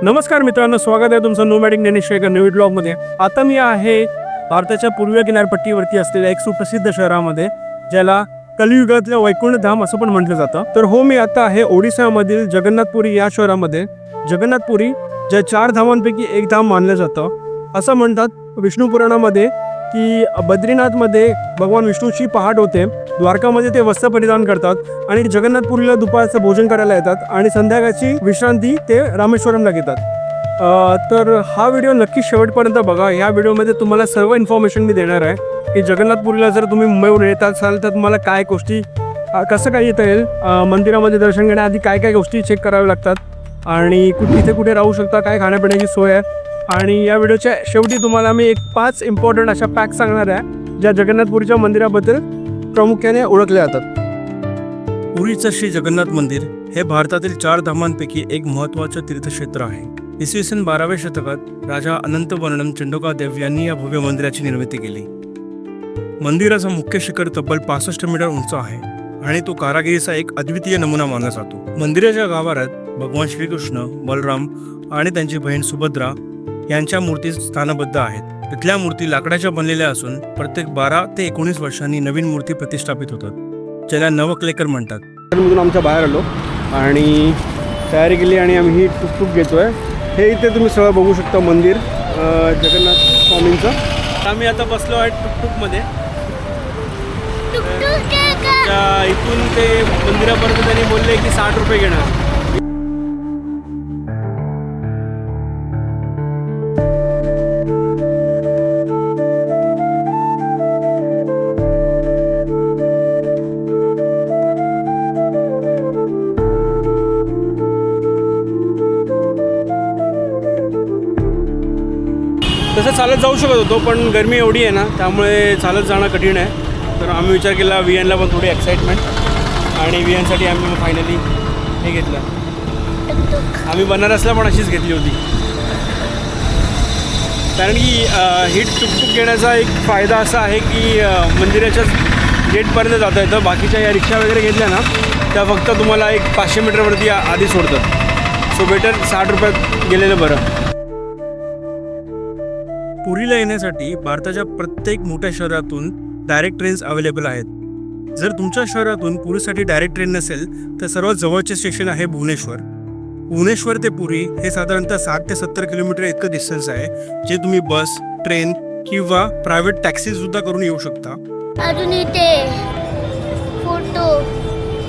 नमस्कार मित्रांनो, स्वागत आहे तुमचं नोमॅडिक ज्ञानेश्वर एका नवीन ब्लॉगमध्ये. आता मी आहे भारताच्या पूर्व किनारपट्टीवरती असलेल्या एक सुप्रसिद्ध शहरामध्ये, ज्याला कलियुगातलं वैकुंठ धाम असं पण म्हटलं जातं. तर हो, मी आता आहे ओडिसामधील जगन्नाथपुरी या शहरामध्ये. जगन्नाथपुरी ज्या 4 धामांपैकी एक धाम मानलं जातं. असं म्हणतात विष्णू पुराणामध्ये की बद्रीनाथमध्ये भगवान विष्णूची पहाट होते, द्वारकामध्ये ते वस्त्र परिधान करतात आणि जगन्नाथपुरीला दुपारचं भोजन करायला येतात आणि संध्याकाळची विश्रांती ते रामेश्वरमला घेतात. तर हा व्हिडिओ नक्की शेवटपर्यंत बघा. ह्या व्हिडिओमध्ये तुम्हाला सर्व इन्फॉर्मेशन मी देणार आहे की जगन्नाथपुरीला जर तुम्ही मुंबईवरून येत असाल तर तुम्हाला काय गोष्टी, कसं काय येता येईल, मंदिरामध्ये दर्शन घेण्याआधी काय काय गोष्टी चेक कराव्या लागतात आणि इथे कुठे राहू शकता, काय खाण्यापिण्याची सोय आहे. आणि या व्हिडिओच्या शेवटी तुम्हाला मी 5 इम्पॉर्टंट अशा फॅक्ट सांगणार आहे ज्या जगन्नाथपुरीच्या मंदिराबद्दल प्रामुख्याने ओळखले जातात. पुरीचं श्री जगन्नाथ मंदिर हे भारतातील 4 धामांपैकी एक महत्त्वाचं तीर्थक्षेत्र आहे. इसवी सन 12व्या शतकात राजा अनंतवर्णन चंडोकादेव यांनी या भव्य मंदिराची निर्मिती केली. मंदिराचा मुख्य शिखर तब्बल 65 मीटर उंच आहे आणि तो कारागिरीचा एक अद्वितीय नमुना मानला जातो. मंदिराच्या गाभाऱ्यात भगवान श्रीकृष्ण, बलराम आणि त्यांची बहीण सुभद्रा यांच्या मूर्ती स्थानबद्ध आहेत. तिथल्या मूर्ती लाकडाच्या बनलेल्या असून प्रत्येक 12 ते 19 वर्षांनी नवीन मूर्ती प्रतिष्ठापित होतात, ज्याला नवक्लेकर म्हणतात. मधून आमच्या बाहेर आलो आणि तयारी केली आणि आम्ही ही टुकटुक घेतोय. हे इथे तुम्ही सगळं बघू शकता मंदिर जगन्नाथ स्वामींचं. आम्ही आता बसलो आहे टुकटुकमध्ये. इथून ते मंदिरापर्यंत त्यांनी बोलले की 60 रुपये घेणार. तसं चालत जाऊ शकत होतो, पण गरमी एवढी आहे ना, त्यामुळे चालत जाणं कठीण आहे. तर आम्ही विचार केला VNला पण थोडी एक्साइटमेंट, आणि VNसाठी आम्ही फायनली हे घेतलं. आम्ही बनारसला पण अशीच घेतली होती, कारण की ही टुकटुक घेण्याचा एक फायदा असा आहे की मंदिराच्याच गेटपर्यंत जाता येतं. बाकीच्या या रिक्षा वगैरे घेतल्या ना, त्या फक्त तुम्हाला एक 500 मीटरवरती आधी सोडतात. सो बेटर 60 रुपयात गेलेलं बरं. पुरीला येण्यासाठी भारताच्या प्रत्येक मोठ्या शहरातून डायरेक्ट ट्रेन्स अवेलेबल आहेत. जर तुमच्या शहरातून पुरीसाठी डायरेक्ट ट्रेन नसेल तर सर्वात जवळचे स्टेशन आहे भुवनेश्वर. भुवनेश्वर ते पुरी हे साधारणतः 60 ते 70 किलोमीटर इतकं डिस्टन्स आहे, जे तुम्ही बस, ट्रेन किंवा प्रायव्हेट टॅक्सी सुद्धा करून येऊ शकता. अजून इथे फोटो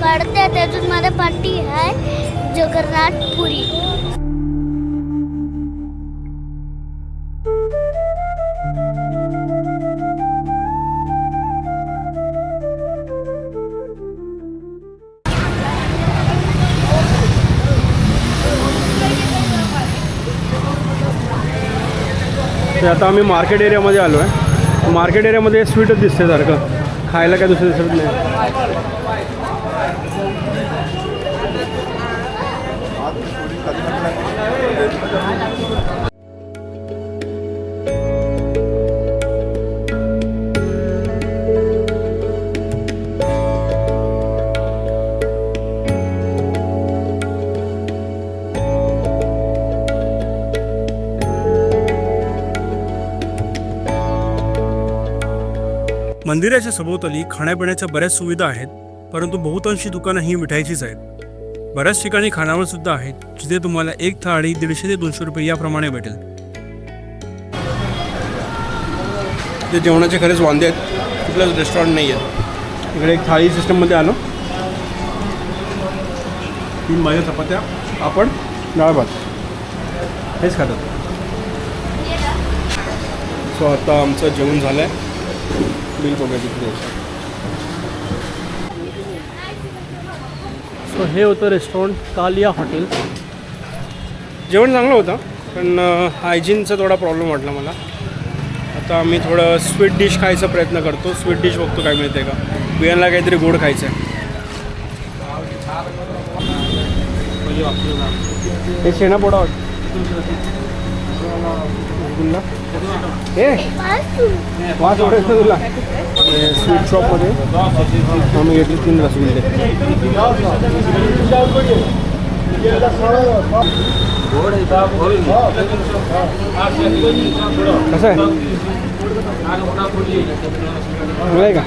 काढतात. अजून माझ्या पाठी आहे जगन्नाथपुरी. ते आता आम्ही मार्केट एरियामध्ये आलो आहे. मार्केट एरियामध्ये स्वीटच दिसते सारखं, खायला काय दुसरं दिसत नाही. मंदिराच्या सभोवताली खाण्यापिण्याच्या बऱ्याच सुविधा आहेत, परंतु बहुतांशी दुकानं ही मिठाईचीच आहेत. बऱ्याच ठिकाणी खानावळ सुद्धा आहेत, जिथे तुम्हाला एक थाळी 150 ते 200 रुपये याप्रमाणे भेटेल. ते जेवणाचे खरेच वांदे आहेत, कुठलंच रेस्टॉरंट नाही आहे. इकडे एक थाळी सिस्टममध्ये आलो. 3 भाज्या, चपात्या, पापड, डाळ भात हेच खातात. सो आता आमचं जेवण झालं आहे. बिल बघायचं. सो हे होतं रेस्टॉरंट कालिया हॉटेल. जेवण चांगलं होतं, पण हायजीनचा थोडा प्रॉब्लेम वाटला मला. आता आम्ही थोडं स्वीट डिश खायचा प्रयत्न करतो. स्वीट डिश बघतो काय मिळते का. बियांना काहीतरी गोड खायचं आहे. हे शेणापोडा हे वास आवडायचं तुला. स्वीट शॉपमध्ये आम्ही घेतली 3 रसगुल्ले. कसं आहे चांगलं आहे का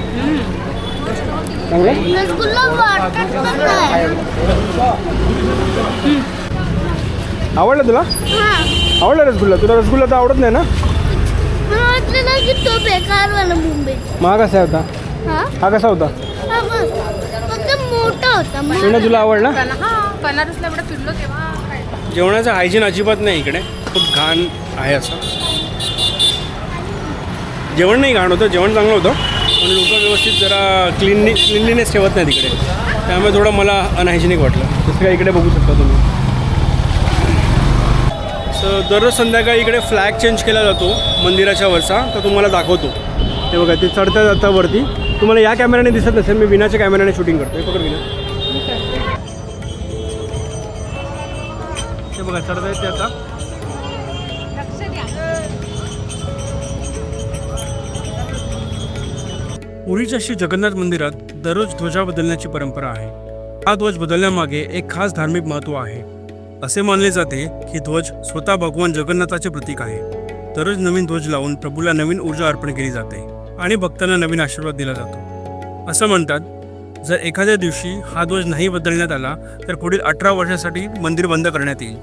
चांगलं आहे? रसगुल्ला वाटत पण नाही. आवडलं तुला हा आवडला रसगुल्ला तुला रसगुल्ला तर आवडत नाही ना मला वाटलं ना की तो बेकार वाला मुंबई. मग कसा होता हा कसा होता हा बस फक्त मोठा होता सोना तुला आवडला बनारसला एवढं फिरलो तेव्हा जेवणाचं हायजीन अजिबात नाही इकडे खूप घाण आहे असं जेवण नाही घाण होतं जेवण चांगलं होतं पण लोक व्यवस्थित जरा क्लिनलीनेस ठेवत नाही तिकडे त्यामुळे थोडं मला अनहायजेनिक वाटलं जसं काय इकडे बघू शकता तुम्ही सो दररोज संध्याकाळी इकडे फ्लॅग चेंज केला जातो मंदिराच्या वरचा तर तुम्हाला दाखवतो ते बघा ते चढता जाता वरती तुम्हाला या कॅमेऱ्याने दिसत नसेल मी विनाच्या कॅमेऱ्याने शूटिंग करतो हे पकड विना ते बघा चढता येते आता पुरीच्या श्री जगन्नाथ मंदिरात दररोज ध्वजा बदलण्याची परंपरा आहे हा ध्वज बदलण्यामागे एक खास धार्मिक महत्त्व आहे असे मानले जाते की ध्वज स्वतः भगवान जगन्नाथाचे प्रतीक आहे दररोज नवीन ध्वज लावून प्रभूला नवीन ऊर्जा अर्पण केली जाते आणि भक्तांना नवीन आशीर्वाद दिला जातो असं म्हणतात जर एखाद्या दिवशी हा ध्वज नाही बदलण्यात आला तर पुढील 18 वर्षासाठी मंदिर बंद करण्यात येईल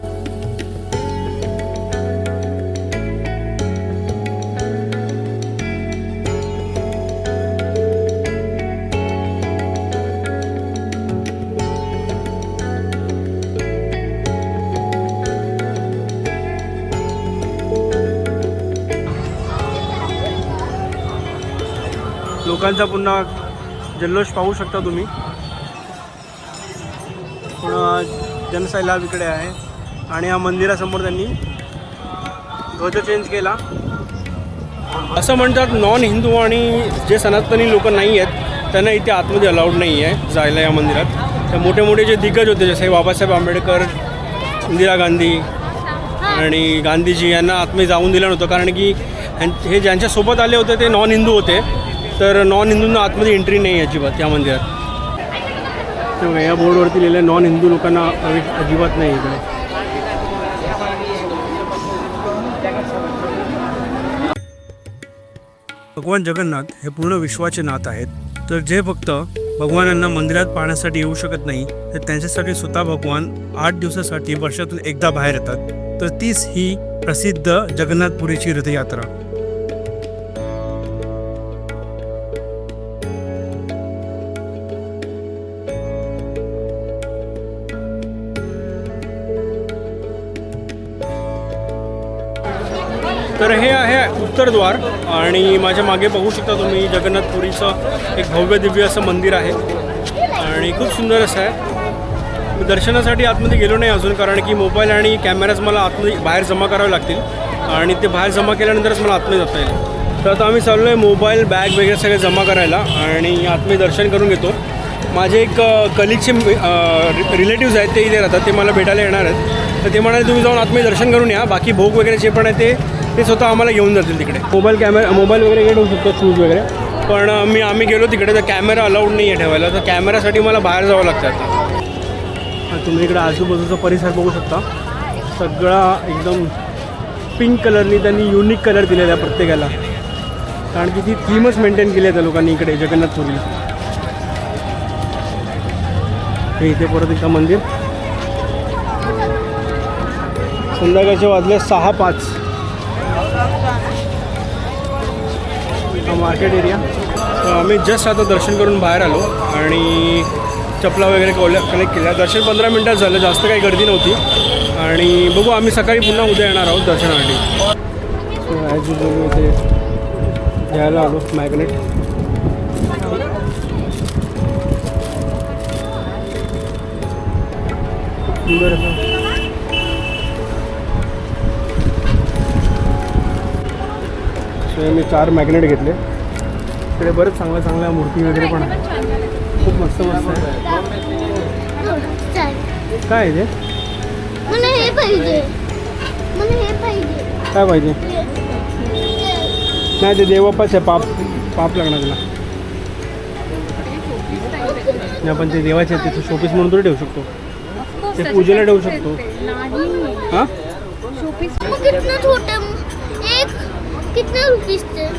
लोकांचा पुन्हा जल्लोष पाहू शकता तुम्ही पुन्हा जनसैलाब इकडे आहे आणि या मंदिरासमोर त्यांनी ध्वज चेंज केला असं म्हणतात नॉन हिंदू आणि जे सनातनी लोक नाही आहेत त्यांना इथे आतमध्ये अलाउड नाही आहे जायला या मंदिरात तर मोठे मोठे जे दिग्गज होते जसे बाबासाहेब आंबेडकर इंदिरा गांधी आणि गांधीजी यांना आतमध्ये जाऊन दिलं नव्हतं कारण की हे ज्यांच्यासोबत आले होते ते नॉन हिंदू होते तर नॉन हिंदूंना आतमध्ये एंट्री नाही आहे अजिबात या मंदिरात तेव्हा या बोर्डवरती लिहिलं नॉन हिंदू लोकांना प्रवेश अजिबात नाही इकडे भगवान जगन्नाथ हे पूर्ण विश्वाचे नाथ आहेत तर जे भक्त भगवानांना मंदिरात पाहण्यासाठी येऊ शकत नाही तर त्यांच्यासाठी स्वतः भगवान 8 दिवसासाठी वर्षातून एकदा बाहेर येतात तर तीच ही प्रसिद्ध जगन्नाथपुरीची रथयात्रा तर हे आहे उत्तरद्वार आणि माझ्या मागे बघू शकता तुम्ही जगन्नाथपुरीचं एक भव्य दिव्य असं मंदिर आहे आणि खूप सुंदर असं आहे मी दर्शनासाठी आतमध्ये गेलो नाही अजून कारण की मोबाईल आणि कॅमेराज मला आतमध्ये बाहेर जमा करावे लागतील आणि ते बाहेर जमा केल्यानंतरच मला आतमध्ये जाता येईल तर आता आम्ही चाललो आहे मोबाईल बॅग वगैरे सगळे जमा करायला आणि आतमध्ये दर्शन करून घेतो माझे एक कलिगचे रिलेटिव्ज आहेत ते इथे राहतात ते मला भेटायला येणार आहेत तर ते म्हणाले तुम्ही जाऊन आतमध्ये दर्शन करून या बाकी भोग वगैरे जे पण आहे ते स्वतः आम्हाला घेऊन जातील तिकडे मोबाईल वगैरे घेऊन शकतो शूज वगैरे पण आम्ही गेलो तिकडे तर कॅमेरा अलाउड नाही आहे ठेवायला तर कॅमेरासाठी मला बाहेर जावं लागतं आता तुम्ही इकडे आजूबाजूचा परिसर बघू शकता सगळा एकदम पिंक कलरनी त्यांनी युनिक कलर दिलेला आहे प्रत्येकाला कारण की ती थीमच मेंटेन केली आहे त्या लोकांनी इकडे जगन्नाथपुरीला हे इथे परत एकदा मंदिर संध्याकाळचे वाजले 6:05 मार्केट एरिया तर आम्ही जस्ट आता दर्शन करून बाहेर आलो आणि चपला वगैरे कलेक्ट केल्या दर्शन 15 मिनटात झालं जास्त काही गर्दी नव्हती आणि बघू आम्ही सकाळी पुन्हा उद्या येणार आहोत दर्शनासाठी सो ॲज युजल इथे घ्यायला आलो मॅग्नेट सुंदर असं मी 4 मॅग्नेट घेतले इकडे बरेच चांगल्या मूर्ती वगैरे पण आहे खूप मस्त आहे काय आहे ते मला हे पाहिजे काय पाहिजे नाही ते देवापाच आहे पाप लागणार तुला नाही पण ते देवाचे तिथं शोपीस म्हणून तरी ठेवू शकतो ते पूजेला ठेवू शकतो. हां मग कितना छोटे एक कितना रुपीस चे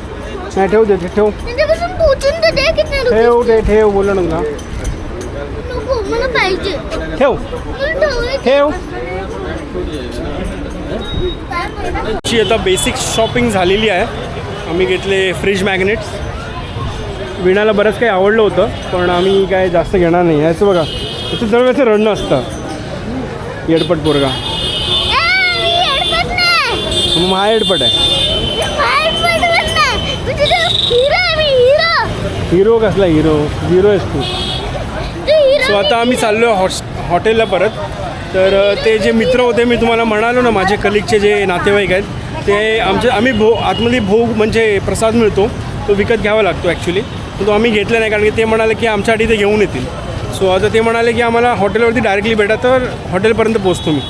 नाही ठेव दे ठेव त्याच्यापासून पूछून तर दे कितना रुपीस ठेव दे ठेव बोललो ना नको मला पाहिजे ठेव मला ठेवायचं. ठेव. ची आता बेसिक शॉपिंग झालेली आहे. आम्ही घेतले फ्रीज मॅग्नेट्स. विणाला बरंच काही आवडलं होतं पण आम्ही काय जास्त घेणार नाही. याचं बघा याचं दरवेळेचं रडणं असतं येडपट पोरगा. मग हा येडपट आहे. हिरो कसला हिरो हिरो आहेस तू. सो आता आम्ही चाललो आहे हॉटेलला परत. तर ते जे मित्र होते मी तुम्हाला म्हणालो ना माझे कलिगचे जे नातेवाईक आहेत ते आम्ही आतमध्ये भोग म्हणजे प्रसाद मिळतो तो विकत घ्यावा लागतो ॲक्च्युली. तो आम्ही घेतला नाही कारण की ते म्हणाले की आमच्यासाठी ते घेऊन येतील. सो आता ते म्हणाले की आम्हाला हॉटेलवरती डायरेक्टली भेटा तर हॉटेलपर्यंत पोचतो मी.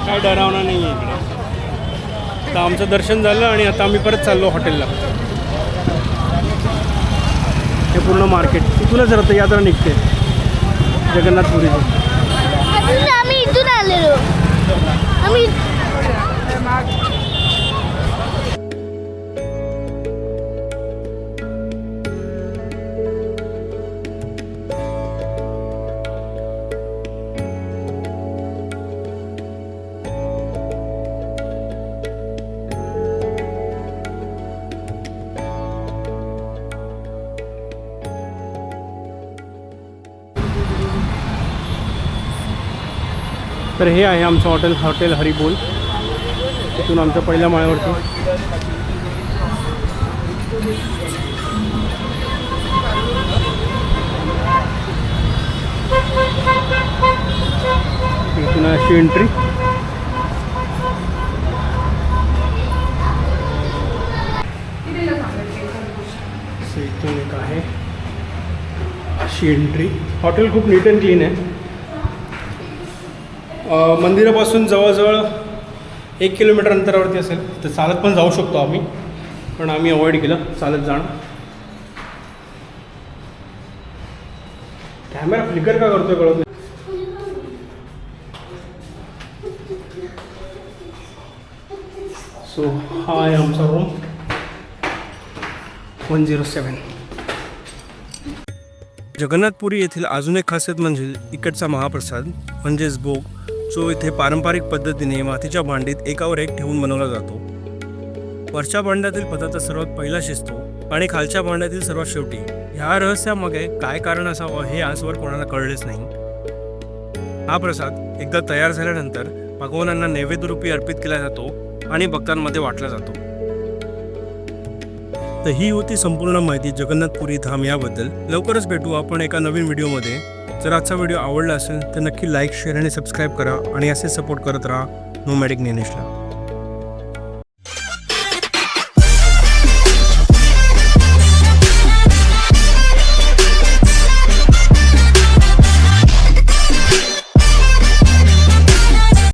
काय डरावणार नाही आहे इकडे. आता आमचं दर्शन झालं आणि आता आम्ही परत चाललो हॉटेलला. हे पूर्ण मार्केट इथूनच रथयात्रा निघते जगन्नाथपुरीची. आम्ही इथून आलेलो आम्ही तर हे आहे आमचं हॉटेल हरिबोल. तिथून आमच्या पहिल्या माळ्यावरती इथून अशी एंट्री. इथून एक आहे अशी एंट्री. हॉटेल खूप नीट अँड क्लीन आहे. मंदिरापासून जवळजवळ 1 किलोमीटर अंतरावरती असेल. तर चालत पण जाऊ शकतो आम्ही पण आम्ही अवॉइड केलं चालत जाणं. कॅमेरा फ्लिकर का करतोय कळत नाही. सो हा आहे आमचा रूम 107. जगन्नाथपुरी येथील अजून एक खासियत म्हणजे इकडचा महाप्रसाद म्हणजेच भोग जो इथे पारंपरिक पद्धतीने मातीच्या भांडीत एकावर एक ठेवून बनवला जातो. वरच्या भांड्यातील पदार्थ सर्वात पहिला शिजतो आणि खालच्या भांड्यातील सर्वात शेवटी. ह्या रहस्यामागे काय कारण असावं हे आजवर कोणाला कळलेच नाही. हा प्रसाद एकदा तयार झाल्यानंतर भगवानांना नैवेद्यरूपी अर्पित केला जातो आणि भक्तांमध्ये वाटला जातो. तर ही होती संपूर्ण माहिती जगन्नाथपुरी धाम याबद्दल. लवकरच भेटू आपण एका नवीन व्हिडिओमध्ये. जर आजचा व्हिडिओ आवडला असेल तर नक्की लाईक शेअर आणि सबस्क्राईब करा आणि असे सपोर्ट करत राहा नोमॅडिक ज्ञानेशला.